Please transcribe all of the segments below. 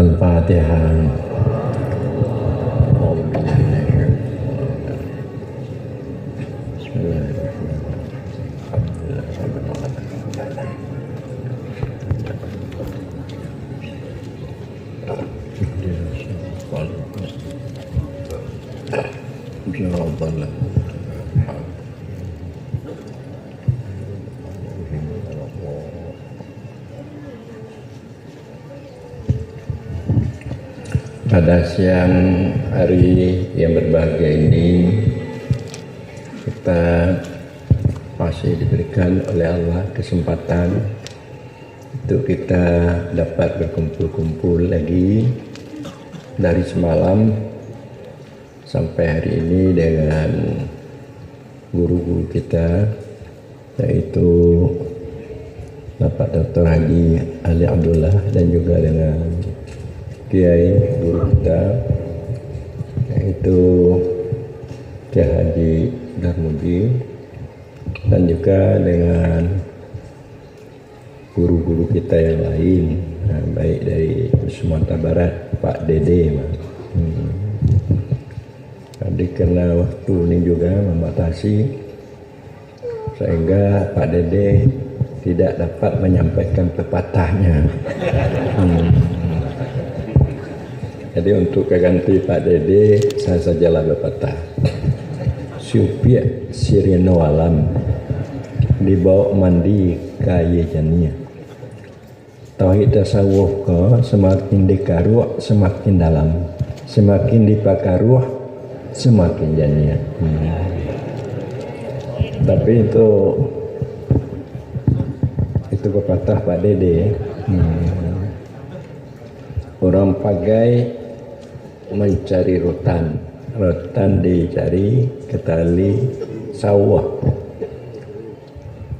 Al-Fatihah. Pada siang hari yang berbahagia ini, kita masih diberikan oleh Allah kesempatan untuk kita dapat berkumpul-kumpul lagi dari semalam sampai hari ini dengan guru-guru kita, yaitu Bapak Dr. Haji Ali Abdullah dan juga dengan Kiai guru kita, yaitu Kiai Haji Darmudi, dan juga dengan guru-guru kita yang lain, baik dari Sumatera Barat, Pak Dede. Tadi karena waktu ini juga membatasi, sehingga Pak Dede tidak dapat menyampaikan pepatahnya. Jadi untuk keganti Pak Dede, saya sajalah berpatah. Syupiak sirino alam, dibawa mandi kaya jania. Tauhid tasawuf ko semakin dikaruh semakin dalam, semakin dipakaruh semakin jania. Tapi itu pepatah Pak Dede. Orang pagai mencari rotan dicari ke tali sawah.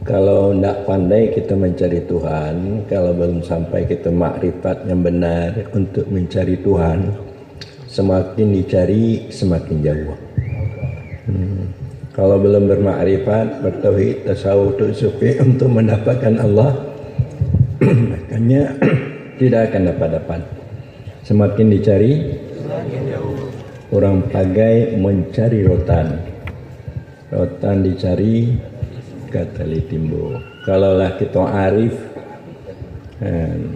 Kalau tidak pandai kita mencari Tuhan, kalau belum sampai kita makrifat yang benar untuk mencari Tuhan, semakin dicari semakin jauh. Kalau belum bermakrifat, bertauhid, tasawuf, sufi untuk mendapatkan Allah, makanya tidak akan dapat. Semakin dicari, orang pagai mencari rotan dicari kata litimbo. Kalaulah kita arif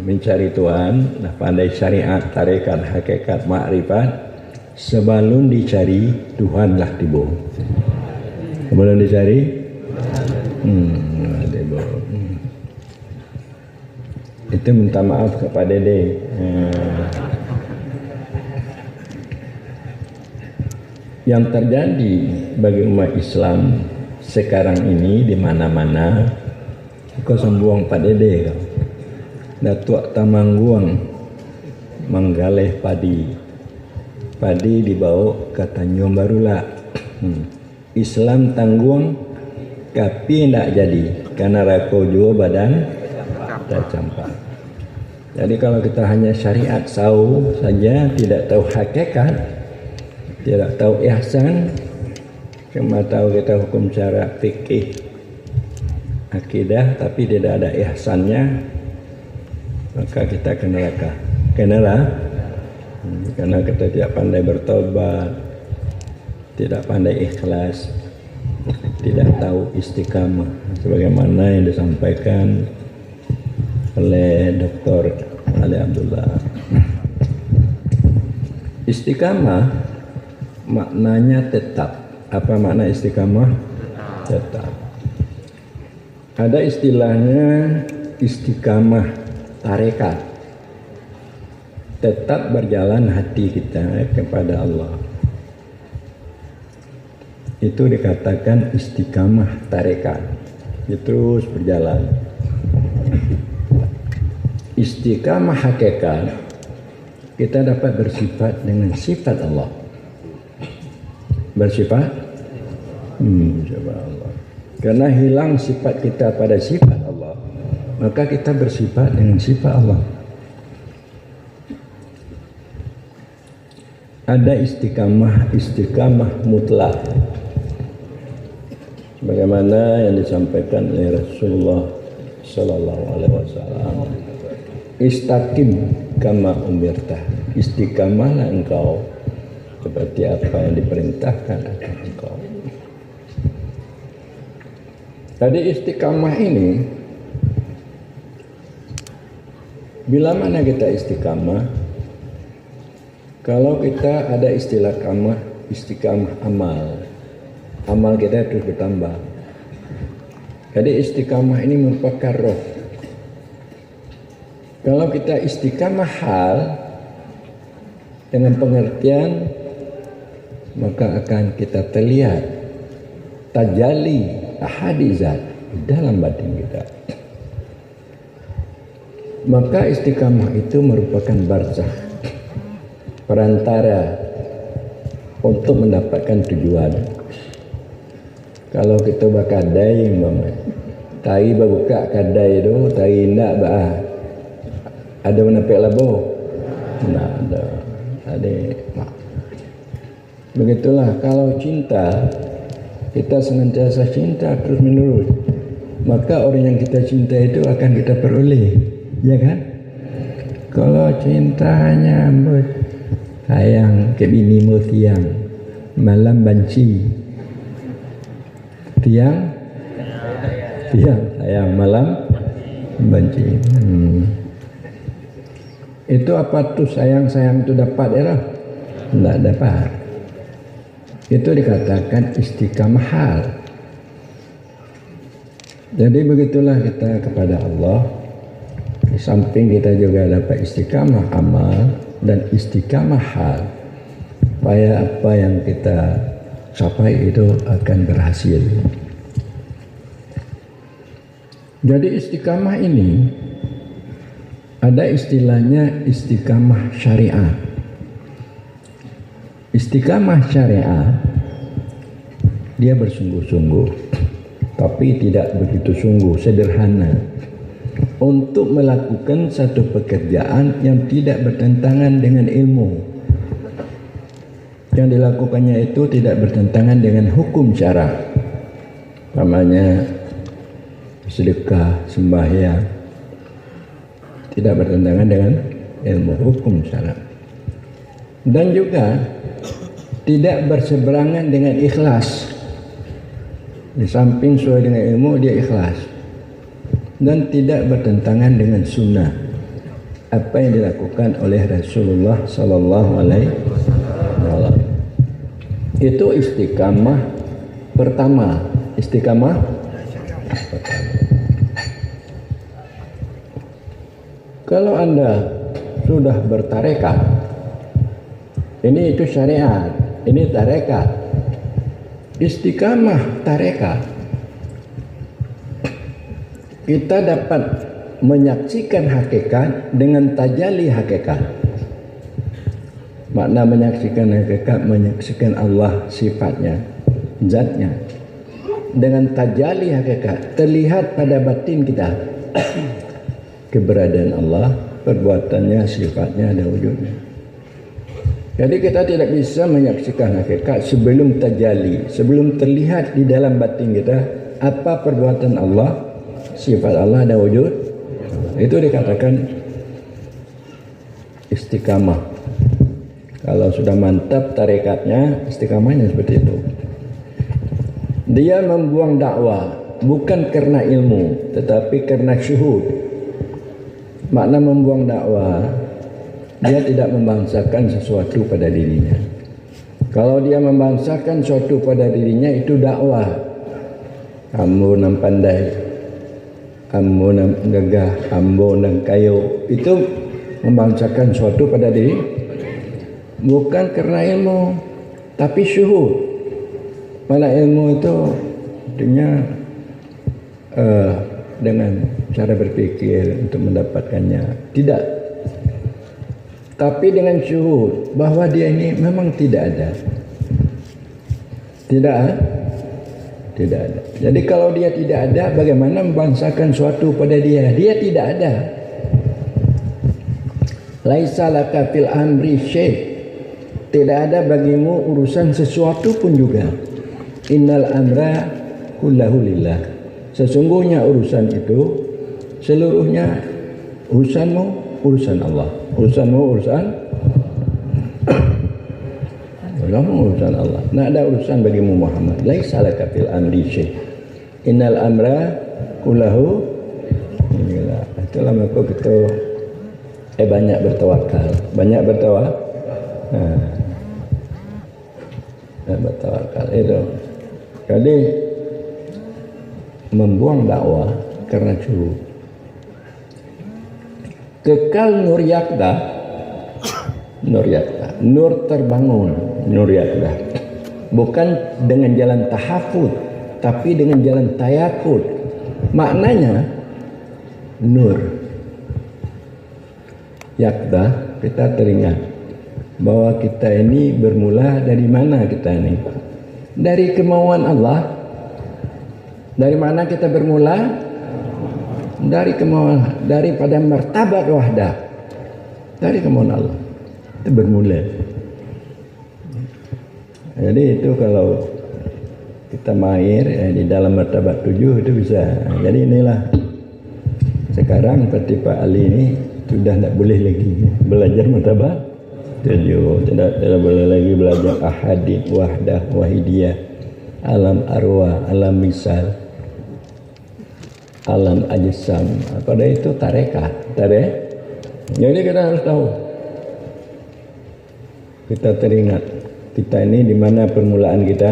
mencari Tuhan, pandai syariat, tarekat, hakikat, makrifat, sebelum dicari Tuhanlah tibo. Sebelum dicari tibo. Itu minta maaf kepada Dede. Yang terjadi bagi umat Islam sekarang ini di mana-mana, kau sembuang Pak Dede, Datuk Tamangguang menggalih padi dibawa ke Tanjung Barula. Islam tangguang tapi tidak jadi karena rako jua badan tak campak. Jadi kalau kita hanya syariat tahu saja, tidak tahu hakikat, tidak tahu ihsan, cuma tahu kita hukum cara fikih akidah tapi tidak ada ihsannya, maka kita ke neraka. Kenapa? Karena kita tidak pandai bertobat, tidak pandai ikhlas, tidak tahu istiqamah sebagaimana yang disampaikan oleh Dr. Ali Abdullah. Istiqamah maknanya tetap. Apa makna istiqamah? Tetap. Ada istilahnya istiqamah tarekat. Tetap berjalan hati kita kepada Allah. Itu dikatakan istiqamah tarekat. Itu terus berjalan. Istiqamah hakikat, kita dapat bersifat dengan sifat Allah. Bersifat Allah. Karena hilang sifat kita pada sifat Allah, maka kita bersifat dengan sifat Allah. Ada istiqamah mutlak, sebagaimana yang disampaikan oleh Rasulullah Sallallahu Alaihi Wasallam. Istaqim kama umirta, istiqamahlah engkau seperti apa yang diperintahkan akan engkau. Jadi istiqamah ini, bila mana kita istiqamah? Kalau kita ada istilah istiqamah amal kita terus bertambah. Jadi istiqamah ini merupakan roh. Kalau kita istiqamah hal dengan pengertian, maka akan kita terlihat tajalli ahadizat dalam batin kita. Maka istiqamah itu merupakan barzakh, perantara untuk mendapatkan tujuan. Kalau kita bakadai tai babuka kadai tu, tai indak bah ada menapik labo, nah ada. Begitulah kalau cinta, kita senantiasa cinta terus menerus, maka orang yang kita cinta itu akan kita peroleh, ya kan? Kalau cintanya sayang ke bini mu tiang, malam banci, tiang sayang, malam banci. Itu apa tuh sayang itu dapat ya? Tidak dapat. Itu dikatakan istiqamah hal. Jadi begitulah kita kepada Allah. Di samping kita juga dapat istiqamah amal dan istiqamah hal. Supaya apa yang kita capai itu akan berhasil. Jadi istiqamah ini ada istilahnya istiqamah syariah. Istiqamah syariah dia bersungguh-sungguh, tapi tidak begitu sungguh, sederhana untuk melakukan satu pekerjaan yang tidak bertentangan dengan ilmu. Yang dilakukannya itu tidak bertentangan dengan hukum syara. Namanya sedekah, sembahyang, tidak bertentangan dengan ilmu hukum syara. Dan juga tidak berseberangan dengan ikhlas. Di samping sesuai dengan ilmu, dia ikhlas. Dan tidak bertentangan dengan sunnah, apa yang dilakukan oleh Rasulullah Sallallahu Alaihi Wasallam. Itu istiqamah pertama. Istiqamah pertama. Kalau Anda sudah bertarekat, ini itu syariat, ini tarekat. Istiqamah tarekat, kita dapat menyaksikan hakikat dengan tajalli hakikat. Makna menyaksikan hakikat, menyaksikan Allah sifatnya, zatnya. Dengan tajalli hakikat, terlihat pada batin kita keberadaan Allah, perbuatannya, sifatnya dan wujudnya. Jadi kita tidak bisa menyaksikan hakikat sebelum tajalli, sebelum terlihat di dalam batin kita apa perbuatan Allah, sifat Allah dan wujud. Itu dikatakan istiqamah. Kalau sudah mantap tarekatnya, istiqamahnya seperti itu. Dia membuang dakwah bukan karena ilmu, tetapi karena syuhud. Makna membuang dakwah, dia tidak membangsakan sesuatu pada dirinya. Kalau dia membangsakan sesuatu pada dirinya, itu dakwah. Kamu nam pandai, kamu nam gagah, kamu nam kayu, itu membangsakan sesuatu pada diri, bukan karena ilmu, tapi syuhud. Mana ilmu itu artinya dengan cara berpikir untuk mendapatkannya, tidak. Tapi dengan syuhud bahwa dia ini memang tidak ada. Tidak ada. Jadi kalau dia tidak ada, bagaimana membangsakan suatu pada dia? Dia tidak ada. Laisa laka fil amri syai'. Tidak ada bagimu urusan sesuatu pun juga. Innal amra kullahu lillah. Sesungguhnya urusan itu seluruhnya urusanmu urusan Allah. Urusanmu urusan urusan Allah. Nak ada urusan bagimu Muhammad. Laisa laka fil amri syai'. Innal amra kullahu lillah. Itulah maka kita banyak bertawakal. Banyak bertawakal. Bertawakal itu. Jadi membuang dakwah karena curu. Kekal nur yakda, nur terbangun, nur yakda. Bukan dengan jalan tahafud, tapi dengan jalan tayakud. Maknanya nur yakda, kita teringat bahwa kita ini bermula dari mana kita ini? Dari kemauan Allah. Dari mana kita bermula? Dari kemauan, daripada martabat wahdah. Dari kemauan Allah. Itu bermula. Jadi itu kalau kita mahir di dalam martabat 7 itu bisa. Jadi inilah sekarang seperti Pak Ali ini sudah tidak boleh lagi belajar martabat 7. Tidak boleh lagi belajar ahadith, wahdah, wahidiyah, alam arwah, alam misal, alam ajsam. Pada itu tarekat. Jadi kita harus tahu. Kita teringat kita ini di mana permulaan kita.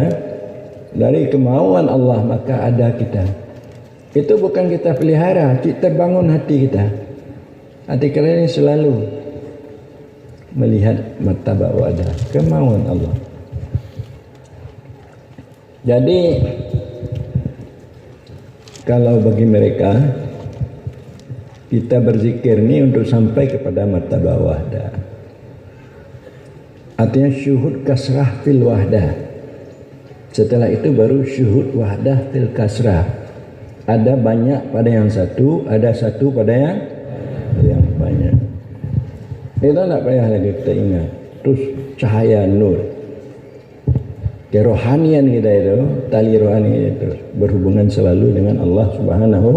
Dari kemauan Allah maka ada kita. Itu bukan kita pelihara, kita bangun hati kita. Hati kita ini selalu melihat martabat wadah, kemauan Allah. Jadi kalau bagi mereka kita berzikir ini untuk sampai kepada martabat wahdah. Artinya syuhud kasrah fil wahdah. Setelah itu baru syuhud wahdah fil kasrah. Ada banyak pada yang satu, ada satu pada yang banyak. Kita tak payah lagi kita ingat. Terus cahaya nur. Kerohanian kita itu, tali rohani itu berhubungan selalu dengan Allah Subhanahu.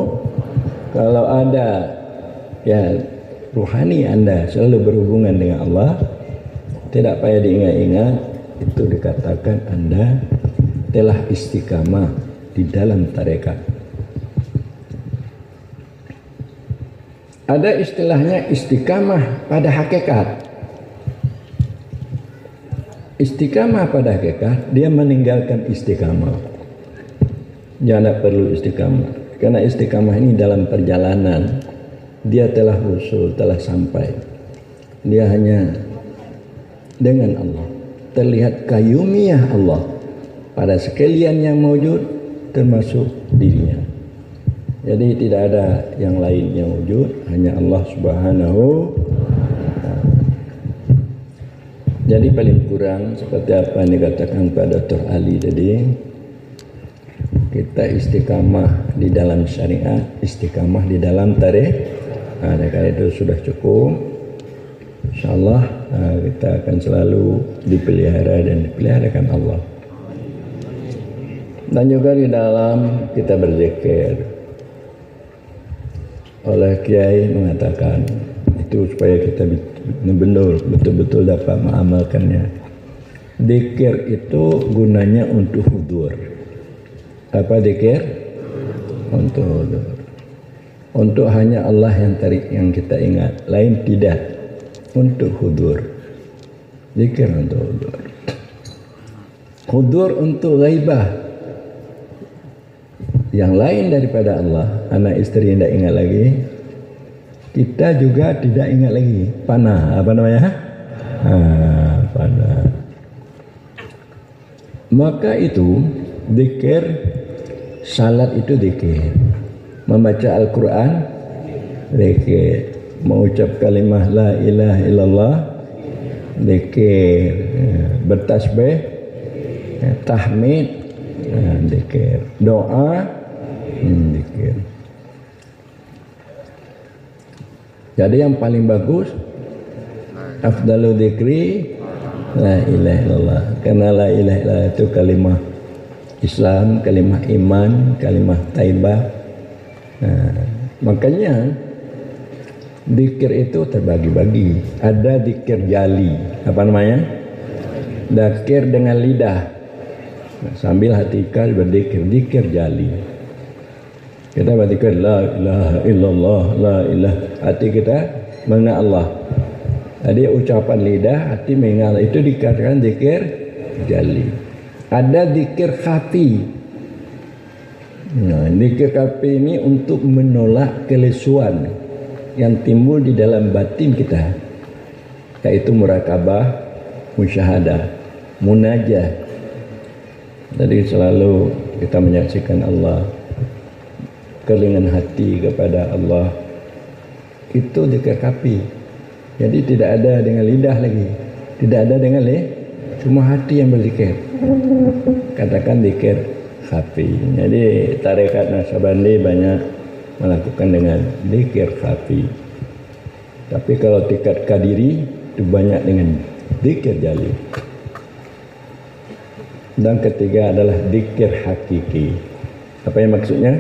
Kalau ada rohani Anda selalu berhubungan dengan Allah, tidak payah diingat-ingat, itu dikatakan Anda telah istiqamah di dalam tarekat. Ada istilahnya istiqamah pada hakikat. Istiqamah pada hakikat, dia meninggalkan istiqamah. Jangan perlu istiqamah. Karena istiqamah ini dalam perjalanan. Dia telah usul, telah sampai. Dia hanya dengan Allah. Terlihat kayyumiyah Allah pada sekalian yang mewujud termasuk dirinya. Jadi tidak ada yang lain yang wujud, hanya Allah Subhanahu. Jadi paling kurang seperti apa yang dikatakan Pak Dr. Ali tadi, kita istiqamah di dalam syariat, istiqamah di dalam tarikh. Karena itu sudah cukup. InsyaAllah kita akan selalu dipelihara dan dipeliharakan Allah. Dan juga di dalam kita berzikir. Oleh Kiai mengatakan itu supaya kita betul-betul dapat mengamalkannya. Zikir itu gunanya untuk hudur. Apa zikir? Untuk hudur. Untuk hanya Allah yang kita ingat, lain tidak. Untuk hudur. Zikir untuk hudur. Hudur untuk ghaibah. Yang lain daripada Allah, anak istri tidak ingat lagi, kita juga tidak ingat lagi. Panah, apa namanya? Panah. Maka itu zikir, salat itu zikir, membaca Al-Quran zikir, mengucap kalimah la ilaha illallah zikir, bertasbih, tahmid zikir, doa zikir. Jadi yang paling bagus afdalu dzikri la ilaha illallah. Karena la ilaha illallah itu kalimah Islam, kalimah iman, kalimah taibah. Makanya Zikir itu terbagi-bagi. Ada zikir jali, apa namanya? Zikir dengan lidah. Nah, sambil hati kita berzikir, zikir jali. Kita berzikir la ilaha illallah, la ilah. Hati kita mengenal Allah. Jadi ucapan lidah, hati mengenal, itu dikatakan zikir jali. Ada zikir khafi. Nah, zikir khafi ini untuk menolak kelesuan yang timbul di dalam batin kita, yaitu murakabah, musyahadah, munajah. Jadi selalu kita menyaksikan Allah, keringan hati kepada Allah, itu zikir khafi. Jadi tidak ada dengan lidah lagi, tidak ada dengan cuma hati yang berzikir. Katakan zikir khafi. Jadi tarekat Naqsabandi banyak melakukan dengan zikir khafi. Tapi kalau tingkat kadiri itu banyak dengan zikir jali. Dan ketiga adalah zikir hakiki. Apa yang maksudnya?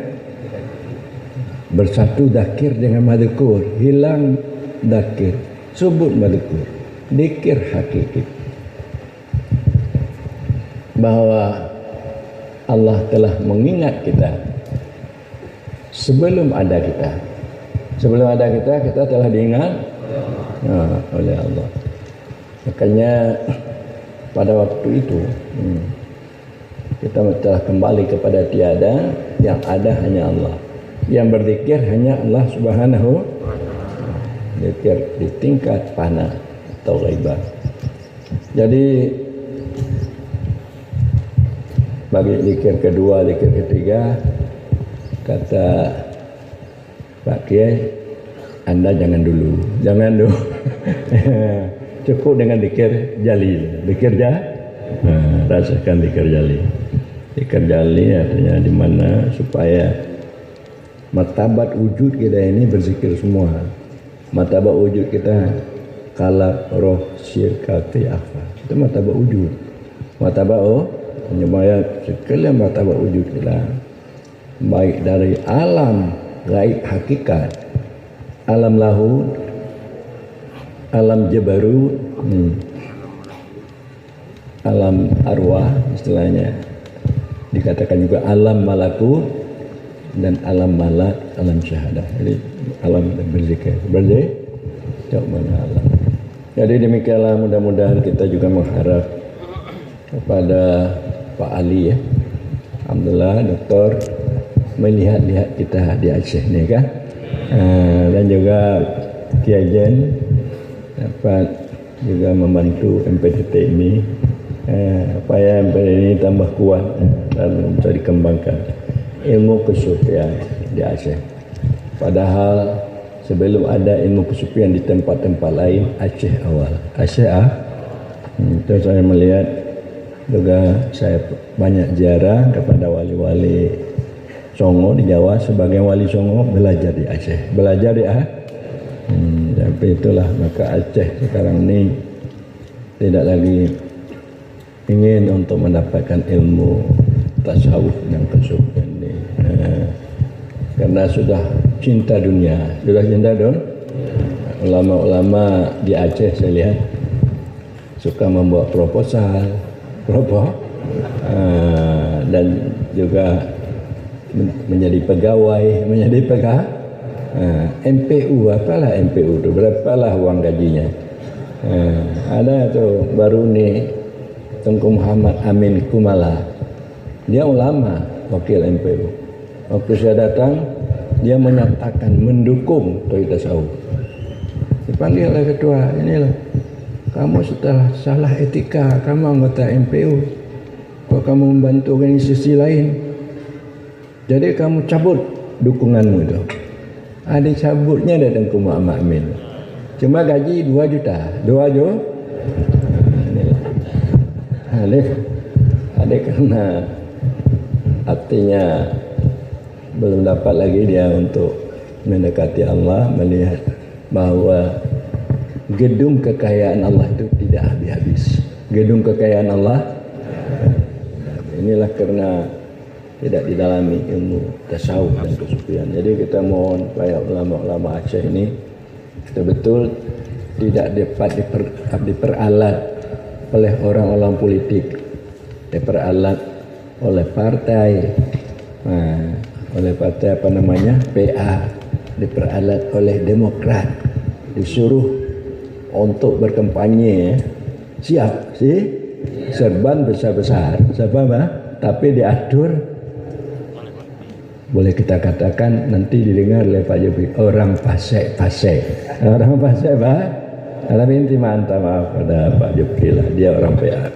Bersatu dzakir dengan madzkur, hilang dzakir, sebut madzkur. Zikir hakiki. Bahwa Allah telah mengingat kita sebelum ada kita. Sebelum ada kita telah diingat oleh Allah. Makanya pada waktu itu kita telah kembali kepada tiada, yang ada hanya Allah. Yang berzikir hanya Allah Subhanahu. Zikir di tingkat fana atau ghaibah. Jadi bagi zikir kedua, zikir ketiga, kata Pak Kiai, Anda jangan dulu. Cukup dengan zikir jali. Zikir rasakan zikir jali. Zikir jali artinya di mana supaya martabat wujud kita ini berzikir semua. Martabat wujud kita kalak, roh, syirkati, akhfa. Itu martabat wujud. Martabat supaya sekalian martabat wujud kita, baik dari alam gaib hakikat, alam lahud, alam jabarut, alam arwah istilahnya, dikatakan juga alam malakut dan alam malak, alam syahadah. Jadi alam berzikir jauh mana alam. Jadi demikianlah, mudah-mudahan kita juga mengharap kepada Pak Ali ya. Alhamdulillah doktor melihat-lihat kita di Aceh ni kan. Dan juga Kiai Jen dapat juga membantu MPTT ini supaya MPTT ini tambah kuat dan bisa dikembangkan ilmu kesufian di Aceh. Padahal sebelum ada ilmu kesufian di tempat-tempat lain, Aceh awal. Aceh itu saya melihat juga, saya banyak ziarah kepada wali-wali Songo di Jawa. Sebagai wali Songo belajar di Aceh, belajar di tapi itulah, maka Aceh sekarang ini tidak lagi ingin untuk mendapatkan ilmu tasawuf dan kesufian ini, karena sudah cinta dunia, sudah cinta ulama-ulama di Aceh saya lihat suka membuat proposal, dan juga menjadi pegawai, MPU. Apalah MPU itu, berapalah uang gajinya. Ada tuh baru nih Tengku Muhammad Amin Kumala, dia ulama, wakil MPU. Waktu saya datang, dia menyatakan mendukung Toyota Tasawuf. Dipanggil oleh ketua, inilah kamu setelah salah etika, kamu anggota MPU, kok kamu membantu organisasi lain, jadi kamu cabut dukunganmu itu. Ada cabutnya datang ke Muhammad Amin. Cuma gaji 2 juta. Ada karena artinya belum dapat lagi dia untuk mendekati Allah, melihat bahwa gedung kekayaan Allah itu tidak habis-habis. Gedung kekayaan Allah, inilah karena tidak didalami ilmu tasawuf dan kesufian. Jadi kita mohon supaya ulama-ulama Aceh ini betul-betul tidak dapat diperalat oleh orang-orang politik, diperalat oleh partai, oleh partai apa namanya PA, diperalat oleh Demokrat, disuruh untuk berkampanye, siap sih, serban besar-besar, tapi diatur, boleh kita katakan nanti didengar oleh Pak Jokowi, orang pasek, Pak. Kalau minta maaf pada Pak Jokowi lah, dia orang PA.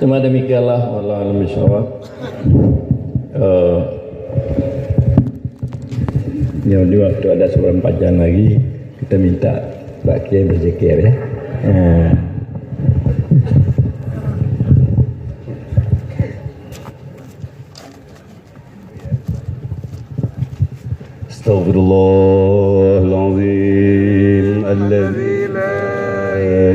Cuma demikianlah, wallahu a'lam bishawab. Ya, di waktu ada 4 jam lagi kita minta Pak Kiai berzikir ya. Astaghfirullahaladzim alladzi la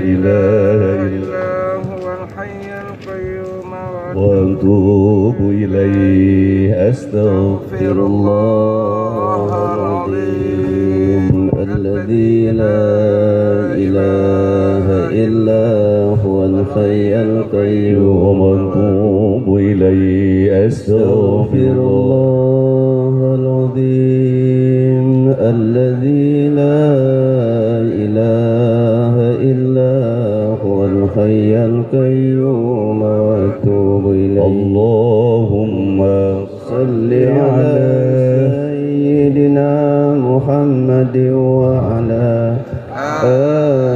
ilaha illa huwal hayyul qayyum wa atubu ilaihi. Astaghfirullahaladzim alladzi la ilaha illa huwal hayyul qayyum wa atubu ilaihi. Astaghfirullahaladzim الذي لا إله إلا هو الحي القيوم وأتوب إليه. اللهم صل على سيدنا محمد وعلى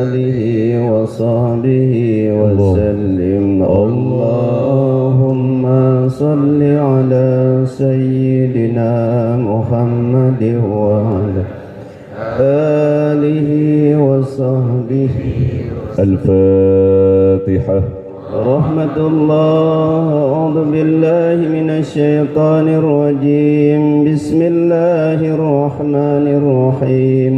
آله وصحبه وسلم. اللهم صل على سيدنا محمد وعلى آله وصحبه. الفاتحة. رحمة الله. أعوذ بالله من الشيطان الرجيم. بسم الله الرحمن الرحيم.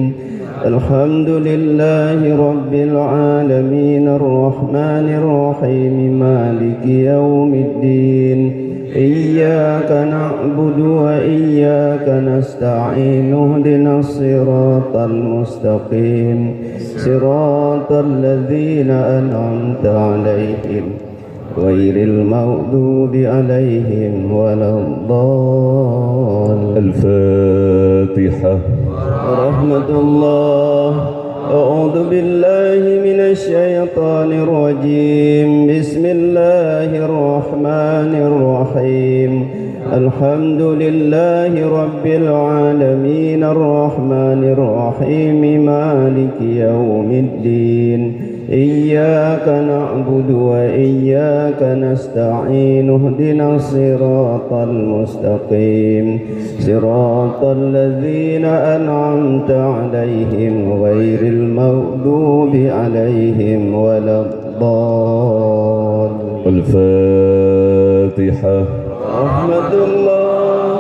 الحمد لله رب العالمين الرحمن الرحيم مالك يوم الدين. إياك نعبد وإياك نستعين. اهدنا الصراط المستقيم صراط الذين أنعمت عليهم غير المغضوب عليهم ولا الضالين. الفاتحة. رحمة الله. أعوذ بالله من الشيطان الرجيم. بسم الله الرحمن الرحيم. الحمد لله رب العالمين الرحمن الرحيم مالك يوم الدين. إياك نعبد وإياك نستعين. اهدنا الصراط المستقيم صراط الذين أنعمت عليهم غير المغضوب عليهم ولا الضالين. الفاتحة. رحمة الله.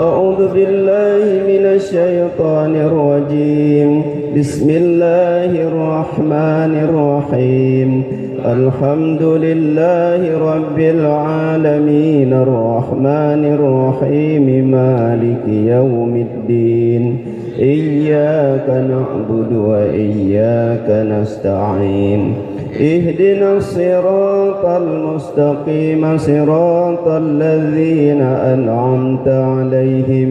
أعوذ بالله من الشيطان الرجيم. بسم الله الرحمن الرحيم. الحمد لله رب العالمين الرحمن الرحيم مالك يوم الدين. إياك نعبد وإياك نستعين. اهدنا الصراط المستقيم صراط الذين أنعمت عليهم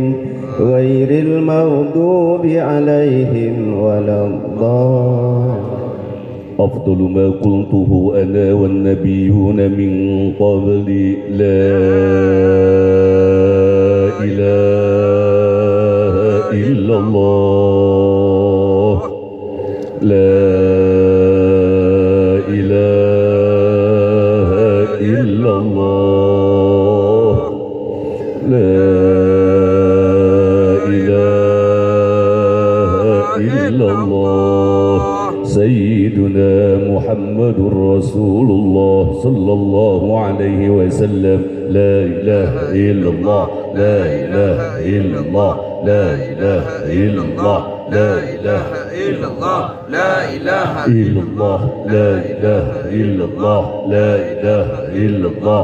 غير المغضوب عليهم ولا الضالين. أفضل ما قلته أنا والنبيون من قبلي لا إله إلا الله. لا إله إلا الله. لا إله إلا الله. سيدنا محمد رسول الله صلى الله عليه وسلم. لا إله إلا الله. لا إله إلا الله. لا إله إلا الله. لا إله إلا الله. لا إله إلا الله. لا إله إلا الله. لا إله إلا الله.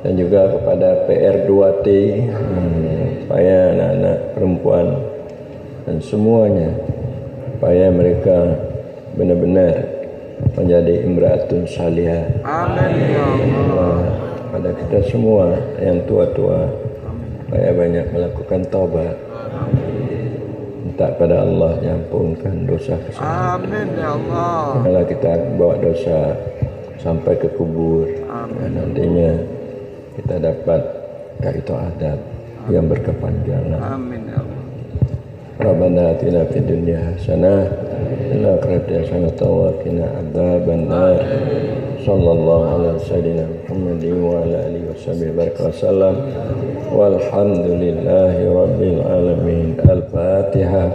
dan juga kepada PR2T, supaya anak-anak perempuan dan semuanya, supaya mereka benar-benar menjadi imra'atun salihah. Amin ya Allah. Pada kita semua yang tua-tua, supaya banyak melakukan taubat, minta pada Allah diampunkan dosa kesalahan. Amin ya Allah. Kalau kita bawa dosa sampai ke kubur, nantinya kita dapat yaitu adab yang berkepanjangan. Amin ya Allah. Rabbana atina fid dunya hasanah wa fil akhirati hasanah wa qina adzabannar. Sallallahu ala sayyidina Muhammadin wa ala alihi washabihi wasallam. Walhamdulillahi rabbil alamin. Al-Fatihah.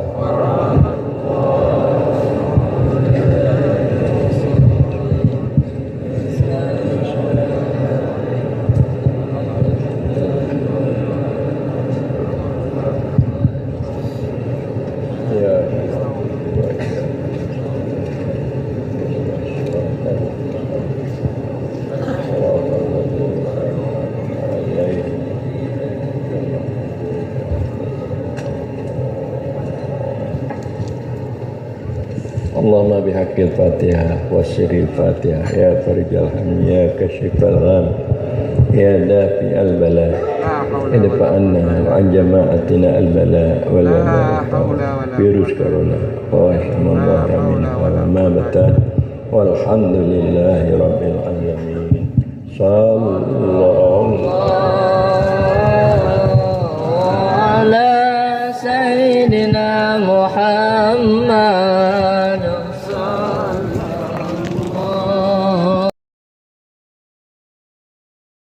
Allahumma bihaqqil Fatihah wa sirril Fatihah ya farijal ham ya kashifal gham ya dafi'al bala idfa'anna wa an jama'atina al bala wal virus corona wa rahmatullah minna wa ma bata walhamdulillahi rabbil alamin. Sallallahu